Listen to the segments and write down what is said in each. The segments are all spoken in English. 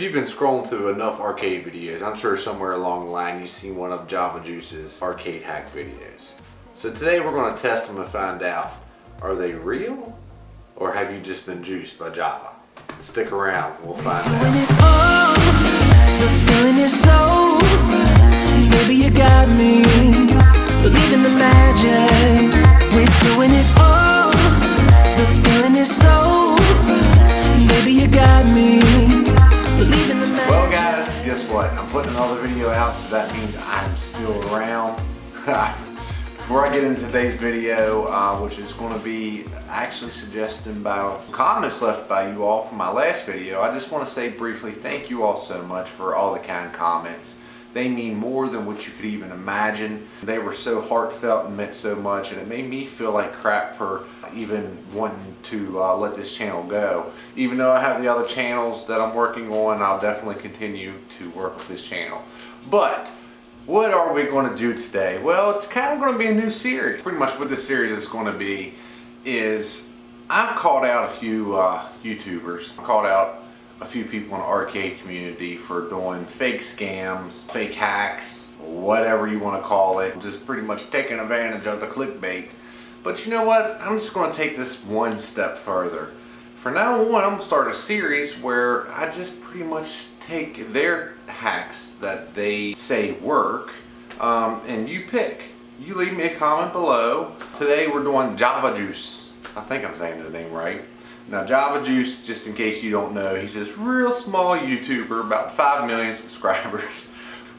you've been scrolling through enough arcade videos, I'm sure somewhere along the line you've seen one of Java Juice's arcade hack videos. So today we're going to test them and find out, are they real or have you just been juiced by Java? Stick around, we'll find out. The feeling is so, maybe you got me, believe in the magic, we're doing it all. The feeling is so, maybe you got me, believe in the magic. Well guys, guess what? I'm putting another video out, so that means I'm still around. Before I get into today's video, which is going to be actually suggested about comments left by you all from my last video, I just want to say briefly thank you all so much for all the kind comments. They mean more than what you could even imagine. They were so heartfelt and meant so much, and it made me feel like crap for even wanting to let this channel go. Even though I have the other channels that I'm working on, I'll definitely continue to work with this channel. But what are we going to do today? Well, it's kind of going to be a new series. Pretty much what this series is going to be is I've called out a few YouTubers. I called out a few people in the arcade community for doing fake scams, fake hacks, whatever you want to call it. Just pretty much taking advantage of the clickbait. But you know what? I'm just going to take this one step further. From now on, I'm going to start a series where I just pretty much take their hacks that they say work, and you pick. You leave me a comment below. Today we're doing Java Juice. I think I'm saying his name right. Now Java Juice, just in case you don't know, he's this real small YouTuber, about 5 million subscribers.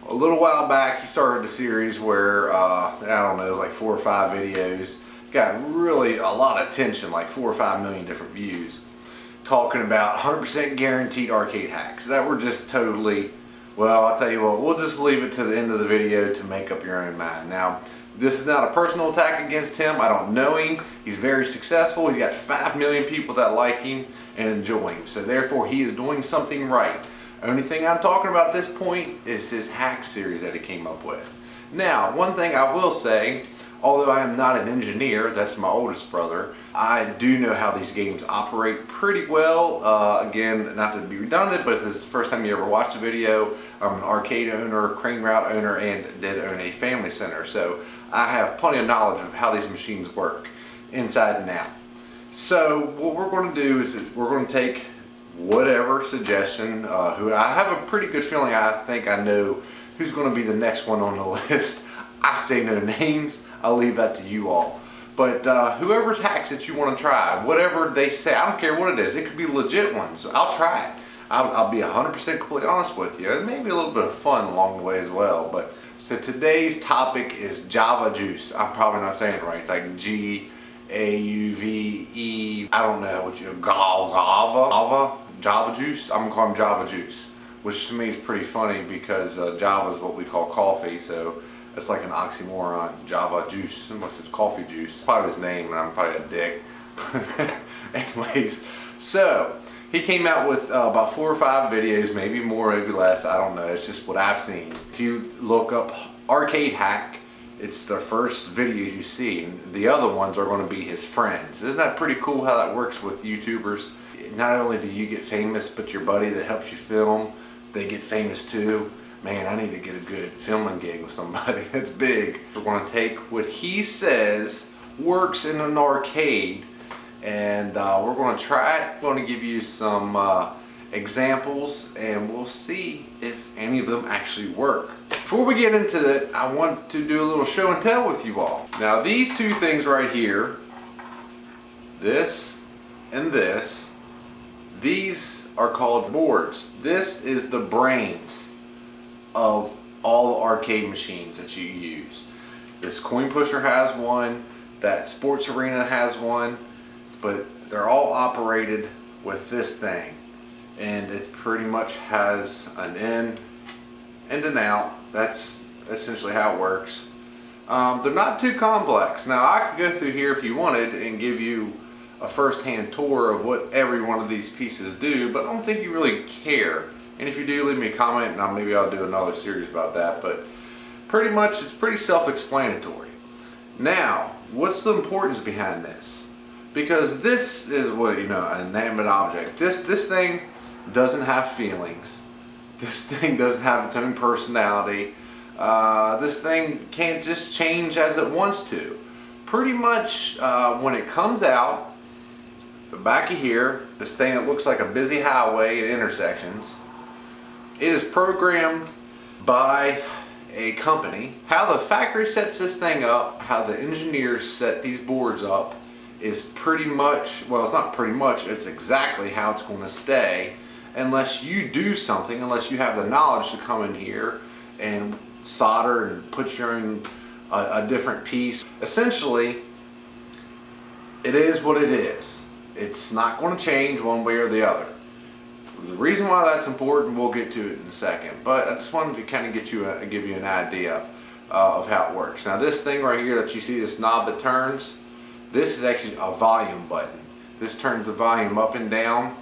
A little while back he started a series where, I don't know, it was like 4 or 5 videos. Got really a lot of attention, like 4 or 5 million different views, talking about 100% guaranteed arcade hacks that were just totally, well, I'll tell you what, we'll just leave it to the end of the video to make up your own mind. Now, this is not a personal attack against him. I don't know him. He's very successful. He's got 5 million people that like him and enjoy him. So therefore, he is doing something right. Only thing I'm talking about at this point is his hack series that he came up with. Now, one thing I will say, although I am not an engineer, that's my oldest brother, I do know how these games operate pretty well. Again, not to be redundant, but if this is the first time you ever watched a video, I'm an arcade owner, crane route owner, and did own a family center. So I have plenty of knowledge of how these machines work, inside and out. So what we're going to do is we're going to take whatever suggestion, who I have a pretty good feeling I think I know who's going to be the next one on the list. I say no names, I'll leave that to you all. But whoever's hacks that you want to try, whatever they say, I don't care what it is, it could be legit ones, I'll try it. I'll be 100% completely honest with you, and maybe a little bit of fun along the way as well. But so today's topic is Java Juice. I'm probably not saying it right, it's like G-A-U-V-E, I don't know what you, Guava, Java Juice, I'm gonna call him Java Juice, which to me is pretty funny because Java is what we call coffee, so it's like an oxymoron, Java Juice, unless it's coffee juice. Probably his name, and I'm probably a dick. Anyways, so he came out with about 4 or 5 videos, maybe more, maybe less, I don't know. It's just what I've seen. If you look up arcade hack, it's the first videos you see. And the other ones are going to be his friends. Isn't that pretty cool how that works with YouTubers? Not only do you get famous, but your buddy that helps you film, they get famous too. Man, I need to get a good filming gig with somebody. That's big. We're going to take what he says works in an arcade, and we're going to try it. We're going to give you some examples, and we'll see if any of them actually work. Before we get into that, I want to do a little show and tell with you all. Now, these two things right here, this and this, these are called boards. This is the brains of all the arcade machines that you use. This coin pusher has one, that sports arena has one, but they're all operated with this thing, and it pretty much has an in and an out. That's essentially how it works. They're not too complex. Now I could go through here if you wanted and give you a first-hand tour of what every one of these pieces do, but I don't think you really care. And if you do, leave me a comment, and maybe I'll do another series about that. But pretty much, it's pretty self-explanatory. Now, what's the importance behind this? Because this is what, you know, an inanimate object. This thing doesn't have feelings. This thing doesn't have its own personality. This thing can't just change as it wants to. Pretty much when it comes out, the back of here, this thing that looks like a busy highway at intersections, it is programmed by a company. How the factory sets this thing up, how the engineers set these boards up is pretty much, well, it's not pretty much, it's exactly how it's going to stay, unless you do something, unless you have the knowledge to come in here and solder and put your own a different piece. Essentially, it is what it is. It's not going to change one way or the other. The reason why that's important, we'll get to it in a second, but I just wanted to kind of give you an idea of how it works. Now this thing right here that you see, this knob that turns, this is actually a volume button. This turns the volume up and down.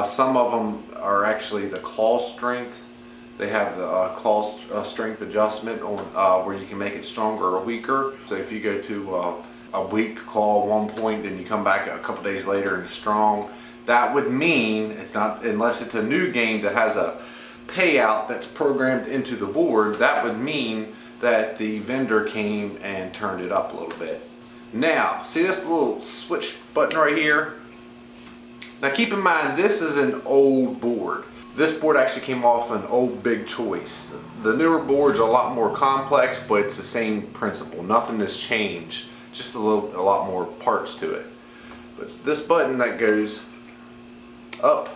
Some of them are actually the claw strength. They have the claw strength adjustment on where you can make it stronger or weaker. So if you go to a weak claw at one point, then you come back a couple days later and strong, that would mean it's not, unless it's a new game that has a payout that's programmed into the board, that would mean that the vendor came and turned it up a little bit. Now, see this little switch button right here? Now keep in mind, this is an old board. This board actually came off an old Big Choice. The newer boards are a lot more complex, but it's the same principle. Nothing has changed, just a lot more parts to it. But it's this button that goes up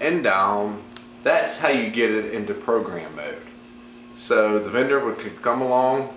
and down, that's how you get it into program mode. So the vendor could come along,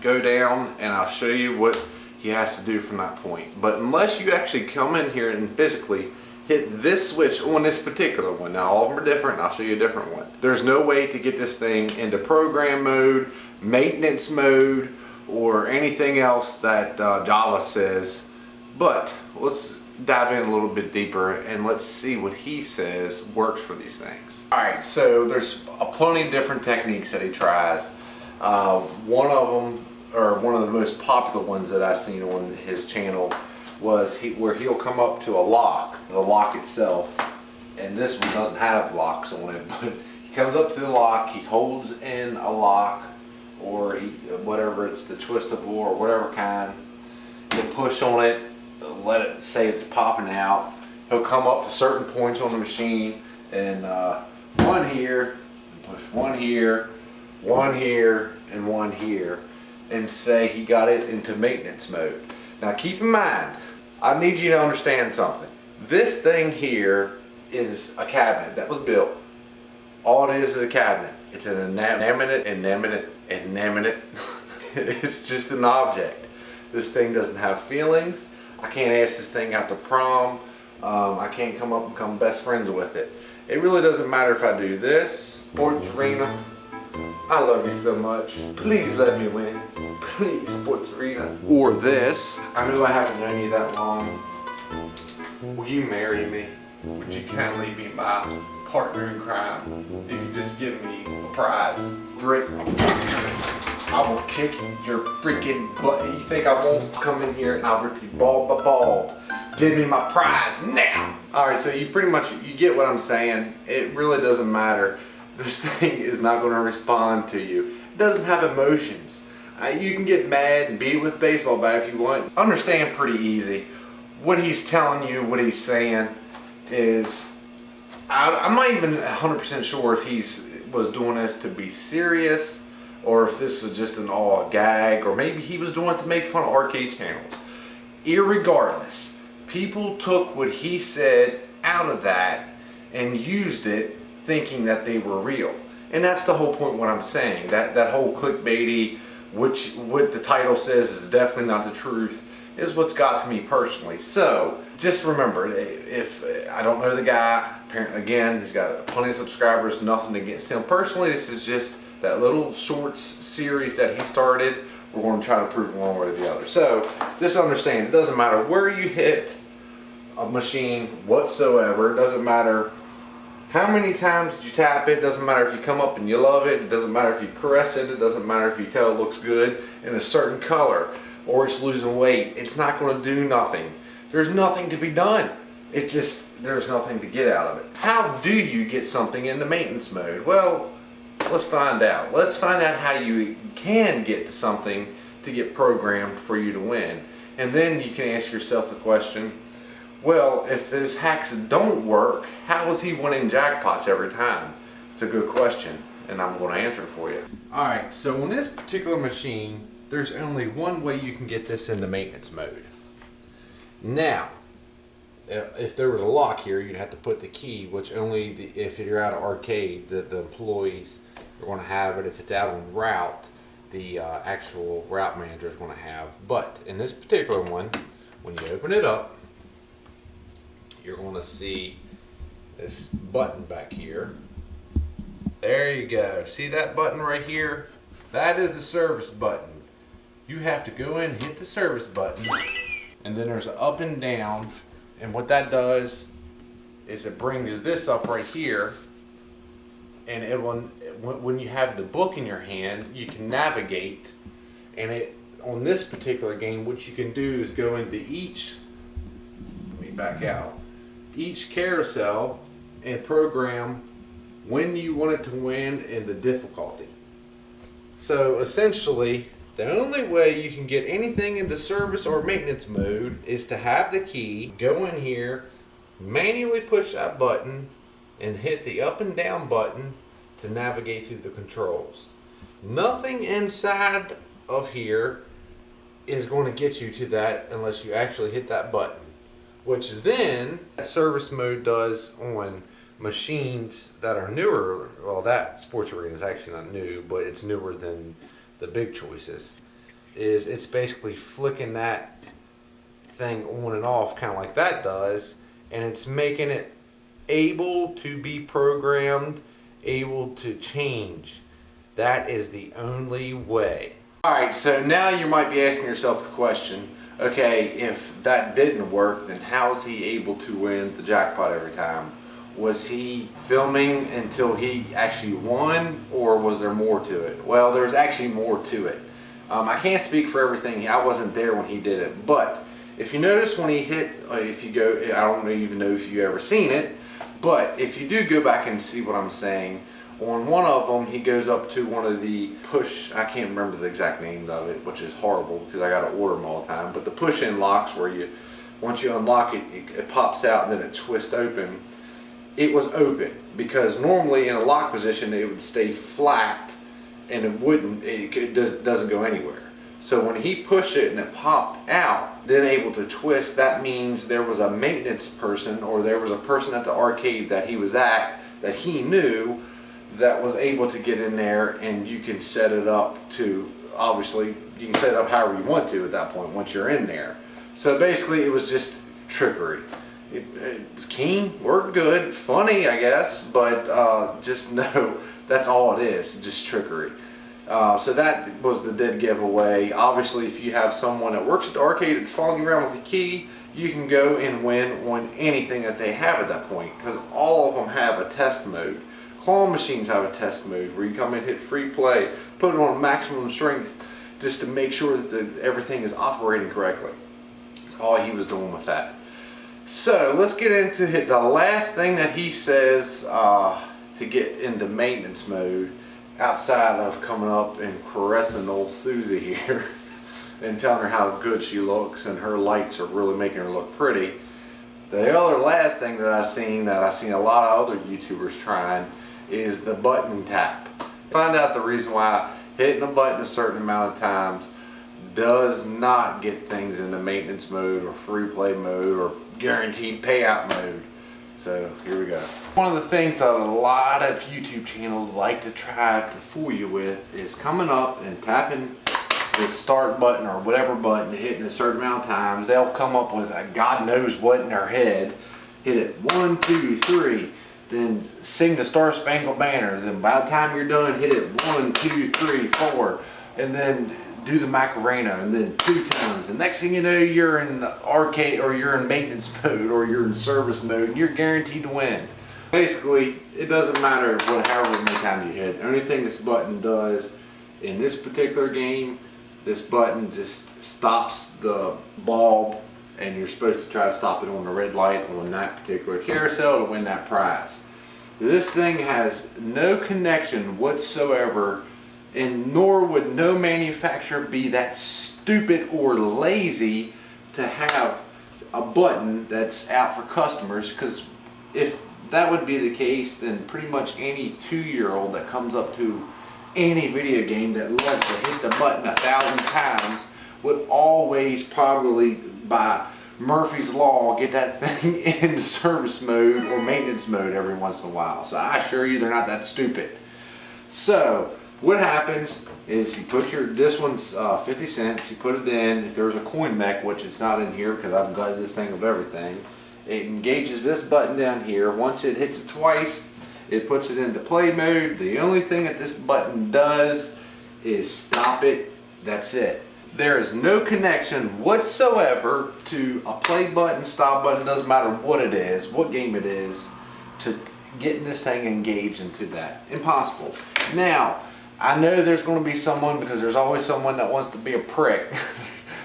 go down, and I'll show you what he has to do from that point. But unless you actually come in here and physically hit this switch on this particular one, now all of them are different, I'll show you a different one. There's no way to get this thing into program mode, maintenance mode, or anything else that Java says. But let's dive in a little bit deeper and let's see what he says works for these things. Alright, so there's plenty of different techniques that he tries. One of them, or one of the most popular ones that I've seen on his channel, was where he'll come up to a lock, the lock itself, and this one doesn't have locks on it, but he comes up to the lock, he holds in a lock, or whatever, it's the twistable or whatever kind, he'll push on it, let it say it's popping out, he'll come up to certain points on the machine, and one here, push one here, and one here, and say he got it into maintenance mode. Now keep in mind, I need you to understand something. This thing here is a cabinet that was built. All it is a cabinet. It's an inanimate. It's just an object. This thing doesn't have feelings. I can't ask this thing out to prom. I can't come up and become best friends with it. It really doesn't matter if I do this. Sports Arena, I love you so much. Please let me win. Please, Sports Arena. Or this. I know I haven't known you that long. Will you marry me? Would you kindly be my partner in crime if you just give me a prize? Brick. I will kick your freaking butt. You think I won't come in here and I'll rip you ball by ball? Give me my prize now. All right, so you pretty much, you get what I'm saying. It really doesn't matter. This thing is not going to respond to you. It doesn't have emotions. You can get mad and beat it with a baseball bat if you want. Understand pretty easy. What he's telling you, what he's saying is, I'm not even 100% sure if he was doing this to be serious or if this was just an all gag, or maybe he was doing it to make fun of arcade channels. Irregardless, people took what he said out of that and used it thinking that they were real. And that's the whole point what I'm saying. That whole clickbaity, what the title says is definitely not the truth, is what's got to me personally. So just remember, if I don't know the guy, apparently again, he's got plenty of subscribers, nothing against him. Personally, this is just that little shorts series that he started. We're going to try to prove one way or the other. So just understand, it doesn't matter where you hit a machine whatsoever. It doesn't matter how many times you tap it. It doesn't matter if you come up and you love it. It doesn't matter if you caress it. It doesn't matter if you tell it looks good in a certain color or it's losing weight. It's not going to do nothing. There's nothing to be done. it just, there's nothing to get out of it. How do you get something into maintenance mode? Well, let's find out. Let's find out how you can get to something to get programmed for you to win. And then you can ask yourself the question, well, if those hacks don't work, how is he winning jackpots every time? It's a good question, and I'm going to answer it for you. Alright, so on this particular machine, there's only one way you can get this into maintenance mode. Now, if there was a lock here, you'd have to put the key, which only if you're out of arcade, the employees are going to have it. If it's out on route, the actual route manager is going to have. But in this particular one, when you open it up, you're going to see this button back here. There you go. See that button right here? That is the service button. You have to go in and hit the service button, and then there's an up and down. And what that does is it brings this up right here, and when you have the book in your hand, you can navigate. And on this particular game, what you can do is go into let me back out, each carousel and program when you want it to win and the difficulty. So essentially, the only way you can get anything into service or maintenance mode is to have the key, go in here, manually push that button, and hit the up and down button to navigate through the controls. Nothing inside of here is going to get you to that unless you actually hit that button, which then service mode does on machines that are newer. Well, that sports arena is actually not new, but it's newer than the big choices. It's basically flicking that thing on and off, kind of like that does, and it's making it able to be programmed, able to change. That is the only way. Alright, so now you might be asking yourself the question, okay, if that didn't work, then how is he able to win the jackpot every time? Was he filming until he actually won, or was there more to it? Well, there's actually more to it. I can't speak for everything. I wasn't there when he did it, but if you notice when he hit, if you go, I don't even know if you've ever seen it, but if you do go back and see what I'm saying, on one of them he goes up to one of the push, I can't remember the exact name of it, which is horrible because I got to order them all the time, but the push-in locks where once you unlock it, it pops out and then it twists open. It was open because normally in a lock position it would stay flat and it doesn't go anywhere. So when he pushed it and it popped out, then able to twist, that means there was a maintenance person or there was a person at the arcade that he was at that he knew that was able to get in there, and you can set it up to, obviously you can set it up however you want to at that point once you're in there. So basically it was just trickery. It was keen, worked good, funny I guess, but just know that's all it is, just trickery. So that was the dead giveaway. Obviously if you have someone that works at the arcade that's following you around with the key, you can go and win on anything that they have at that point, because all of them have a test mode. Claw machines have a test mode where you come in, hit free play, put it on maximum strength just to make sure that everything is operating correctly. That's all he was doing with that. So let's get into the last thing that he says to get into maintenance mode, outside of coming up and caressing old Susie here and telling her how good she looks and her lights are really making her look pretty. The other last thing that I've seen a lot of other YouTubers trying is the button tap. Find out the reason why hitting a button a certain amount of times does not get things into maintenance mode or free play mode or guaranteed payout mode. So here we go. One of the things that a lot of YouTube channels like to try to fool you with is coming up and tapping the start button or whatever button, hitting a certain amount of times. They'll come up with a God knows what in their head. Hit it 1, 2, 3, then sing the Star Spangled Banner. Then by the time you're done, hit it 1, 2, 3, 4, and then do the Macarena, and then 2 times. The next thing you know, you're in arcade, or you're in maintenance mode, or you're in service mode, and you're guaranteed to win. Basically, it doesn't matter however many times you hit. The only thing this button does in this particular game, this button just stops the bulb and you're supposed to try to stop it on the red light on that particular carousel to win that prize. This thing has no connection whatsoever, and nor would no manufacturer be that stupid or lazy to have a button that's out for customers, because if that would be the case, then pretty much any 2-year-old that comes up to any video game that loves to hit the button 1,000 times would always probably, by Murphy's Law, get that thing in service mode or maintenance mode every once in a while. So I assure you they're not that stupid. So what happens is you put this one's 50 cents, you put it in. If there's a coin mech, which it's not in here because I've gutted this thing of everything, it engages this button down here. Once it hits it twice, it puts it into play mode. The only thing that this button does is stop it. That's it. There is no connection whatsoever to a play button, stop button, doesn't matter what it is, what game it is, to getting this thing engaged into that. Impossible. Now, I know there's going to be someone, because there's always someone that wants to be a prick.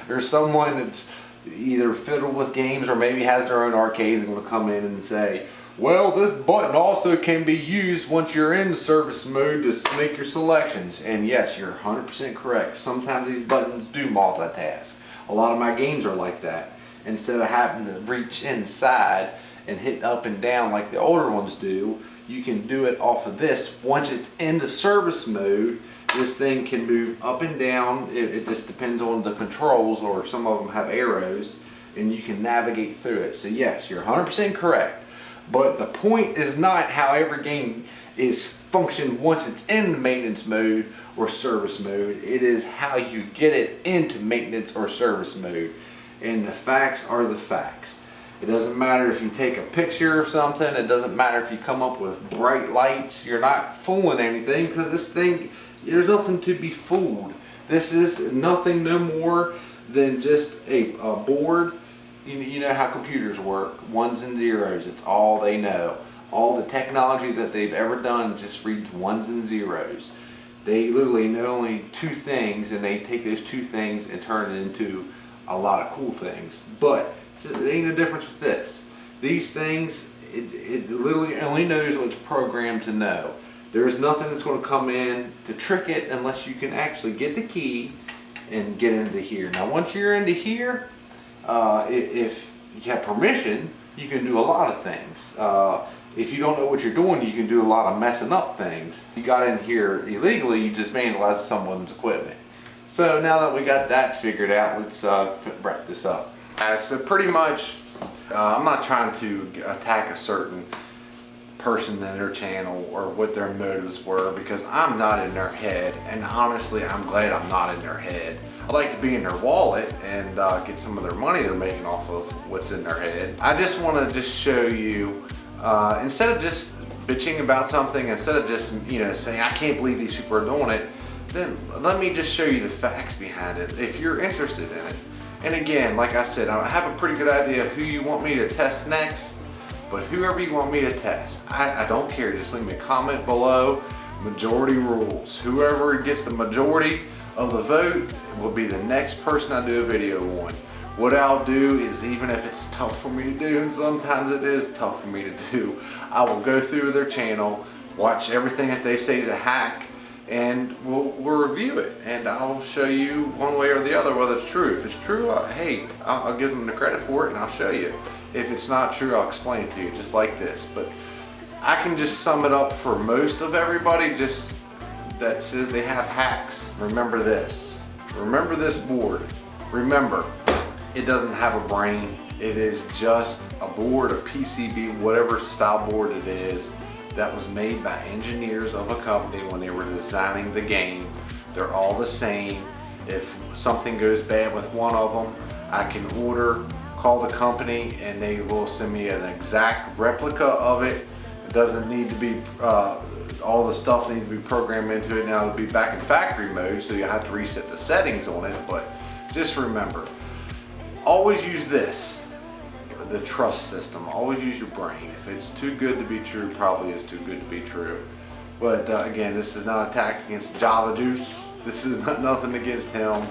There's someone that's either fiddled with games or maybe has their own arcade and going to come in and say, well, this button also can be used once you're in service mode to make your selections. And yes, you're 100% correct. Sometimes these buttons do multitask. A lot of my games are like that. Instead of having to reach inside and hit up and down like the older ones do, you can do it off of this. Once it's into service mode, this thing can move up and down. It just depends on the controls, or some of them have arrows, and you can navigate through it. So yes, you're 100% correct. But the point is not how every game is functioned once it's in maintenance mode or service mode. It is how you get it into maintenance or service mode. And the facts are the facts. It doesn't matter if you take a picture of something. It doesn't matter if you come up with bright lights. You're not fooling anything, because this thing, there's nothing to be fooled. This is nothing no more than just a board. You know how computers work, ones and zeros. It's all they know. All the technology that they've ever done just reads ones and zeros. They literally know only 2 things, and they take those 2 things and turn it into a lot of cool things. But there ain't no difference with this. These things, it literally only knows what it's programmed to know. There's nothing that's going to come in to trick it unless you can actually get the key and get into here. Now once you're into here, if you have permission, you can do a lot of things. If you don't know what you're doing, you can do a lot of messing up things. If you got in here illegally, you just vandalized someone's equipment. So now that we got that figured out, let's wrap this up. So pretty much, I'm not trying to attack a certain person in their channel or what their motives were, because I'm not in their head, and honestly I'm glad I'm not in their head. I'd like to be in their wallet and get some of their money they're making off of what's in their head. I just want to just show you, instead of just bitching about something, instead of just saying I can't believe these people are doing it, then let me just show you the facts behind it if you're interested in it. And again, like I said, I have a pretty good idea who you want me to test next. But whoever you want me to test, I don't care. Just leave me a comment below. Majority rules. Whoever gets the majority of the vote will be the next person I do a video on. What I'll do is, even if it's tough for me to do, and sometimes it is tough for me to do, I will go through their channel, watch everything that they say is a hack, and we'll review it. And I'll show you one way or the other whether it's true. If it's true, hey, I'll give them the credit for it and I'll show you. If it's not true, I'll explain it to you, just like this. But I can just sum it up for most of everybody just that says they have hacks. Remember this. Remember this board. Remember, it doesn't have a brain. It is just a board, a PCB, whatever style board it is, that was made by engineers of a company when they were designing the game. They're all the same. If something goes bad with one of them, I can call the company, and they will send me an exact replica of it. It doesn't need to be, all the stuff needs to be programmed into it. Now it'll be back in factory mode, so you have to reset the settings on it. But just remember, always use this, the trust system. Always use your brain. If it's too good to be true, probably is too good to be true. But again, this is not an attack against Java Juice. This is not nothing against him.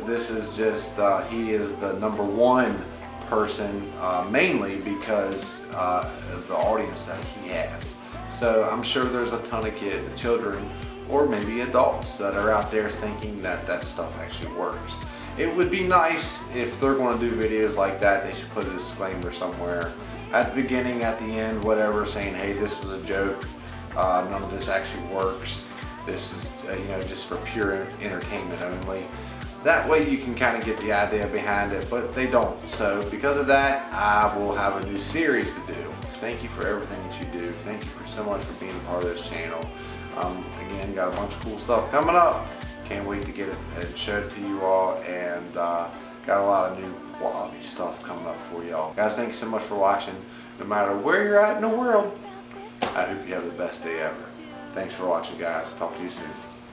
This is just, he is the #1 person, mainly because of the audience that he has. So I'm sure there's a ton of children or maybe adults that are out there thinking that that stuff actually works. It would be nice if they're going to do videos like that, they should put a disclaimer somewhere at the beginning, at the end, whatever, saying, hey, this was a joke, none of this actually works, this is just for pure entertainment only. That way you can kind of get the idea behind it, but they don't. So because of that, I will have a new series to do. Thank you for everything that you do. Thank you so much for being a part of this channel. Again, got a bunch of cool stuff coming up. Can't wait to get it and show it to you all, and got a lot of new quality stuff coming up for y'all. Guys, thank you so much for watching. No matter where you're at in the world, I hope you have the best day ever. Thanks for watching, guys. Talk to you soon.